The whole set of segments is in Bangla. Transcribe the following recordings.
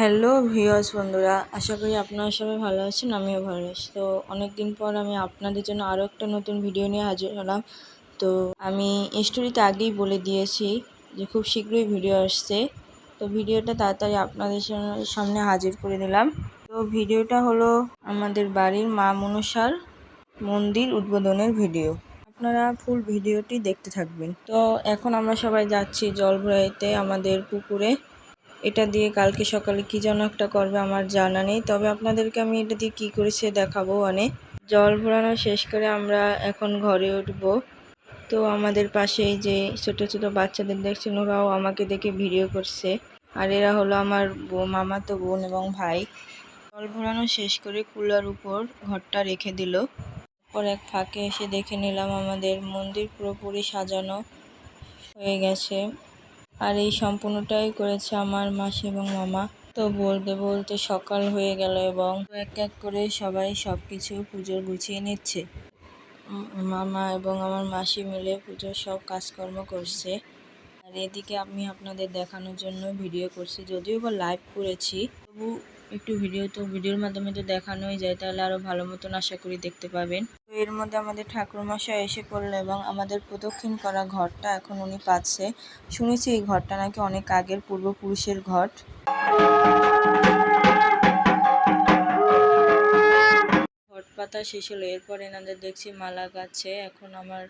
হ্যালো ভিউয়ার্স বন্ধুরা, আশা করি আপনারা সবাই ভালো আছেন। আমিও ভালো আছি। তো অনেক দিন পর আমি আপনাদের জন্য আরও একটা নতুন ভিডিও নিয়ে হাজির হলাম। তো আমি স্টোরিতে আগেই বলে দিয়েছি যে খুব শীঘ্রই ভিডিও আসছে। তো ভিডিওটা তাড়াতাড়ি আপনাদের সামনে হাজির করে দিলাম। তো ভিডিওটা হলো আমাদের বাড়ির মা মনসার মন্দির উদ্বোধনের ভিডিও। আপনারা ফুল ভিডিওটি দেখতে থাকবেন। তো এখন আমরা সবাই যাচ্ছি জল ভরাইতে আমাদের পুকুরে। এটা দিয়ে কালকে সকালে কি যেন একটা করবে আমার জানা নেই, তবে আপনাদেরকে আমি এটা দিয়ে কী করেছে দেখাবো। জল ভরানো শেষ করে আমরা এখন ঘরে উঠবো। তো আমাদের পাশেই যে ছোট ছোট বাচ্চাদের দেখছেন, ওরাও আমাকে দেখে ভিডিও করছে। আর এরা হলো আমার মামাতো বোন এবং ভাই। জল ভরানো শেষ করে কুলার উপর ঘরটা রেখে দিল। পর এক ফাঁকে এসে দেখে নিলাম আমাদের মন্দির পুরোপুরি সাজানো হয়ে গেছে। আর এই সম্পূর্ণটাই করেছে আমার মাসি এবং মামা। তো বলতে বলতে সকাল হয়ে গেল এবং এক এক করে সবাই সবকিছু পুজোর গুছিয়ে নিচ্ছে। মামা এবং আমার মাসি মিলে পুজোর সব কাজকর্ম করছে। আর এদিকে আমি আপনাদের দেখানোর জন্য ভিডিও করছি, যদিও বা লাইভ করেছি, তবু একটু ভিডিওর মাধ্যমে তো দেখানোই যায়, তাহলে আরও ভালো মতন আশা করি দেখতে পাবেন। তো এর মধ্যে আমাদের ঠাকুরমশাই এসে পড়লো এবং আমাদের প্রদক্ষিণ করা ঘরটা এখন উনি পাচ্ছে। শুনেছি এই ঘরটা নাকি অনেক আগের পূর্বপুরুষের ঘর। ঘট পাতা শেষ হলো, এরপর এনাদের দেখছি মালা গাচ্ছে। এখন আমার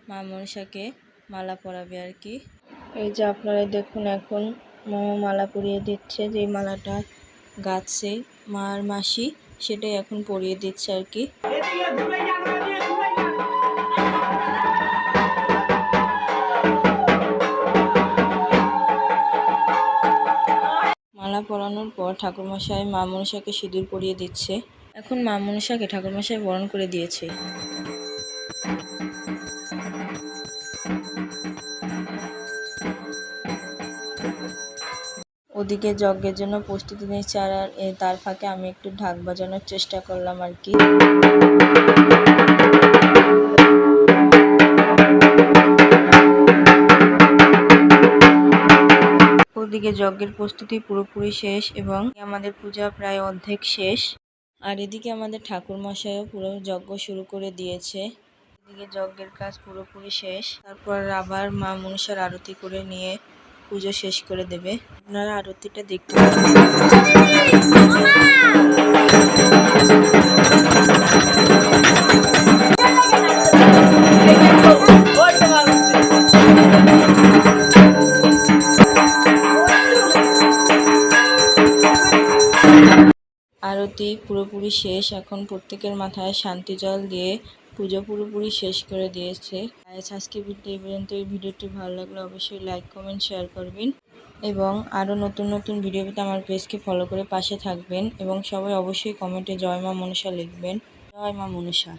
মা মনসাকে মালা পরাবে আর কি। এই যে আপনারা দেখুন, এখন মামা মালা পরিয়ে দিচ্ছে। যে মালাটা গাচ্ছে মার মাসি, সেটাই এখন পরিয়ে দিচ্ছে আর কি। মালা পরানোর পর ঠাকুরমশাই মা মনসাকে সিঁদুর পরিয়ে দিচ্ছে। এখন মা মনসাকে ঠাকুরমশাই বরণ করে দিয়েছে। ওদিকে যজ্ঞের জন্য প্রস্তুতি নিচ্ছে, আর তার ফাঁকে আমি একটু ঢাক বাজানোর চেষ্টা করলাম আর কি। ওদিকে যজ্ঞের প্রস্তুতি পুরোপুরি শেষ এবং আমাদের পূজা প্রায় অর্ধেক শেষ। আর এদিকে আমাদের ঠাকুরমশাইও পুরো যজ্ঞ শুরু করে দিয়েছে। এদিকে যজ্ঞের কাজ পুরোপুরি শেষ। তারপর আবার মা মনসার আরতি করে নিয়ে পুজো শেষ করে দেবে। আপনারা আরতিটা দেখতে পাবেন। আরতি পুরোপুরি শেষ। এখন প্রত্যেকের মাথায় শান্তি জল দিয়ে পুজো পুরোপুরি শেষ করে দিয়েছে। আজকে ভিডিও এই পর্যন্ত। এই ভিডিওটি ভালো লাগলে অবশ্যই লাইক কমেন্ট শেয়ার করবেন এবং আরও নতুন নতুন ভিডিও পেতে আমার পেজকে ফলো করে পাশে থাকবেন এবং সবাই অবশ্যই কমেন্টে জয় মা মনসা লিখবেন। জয় মা মনসা।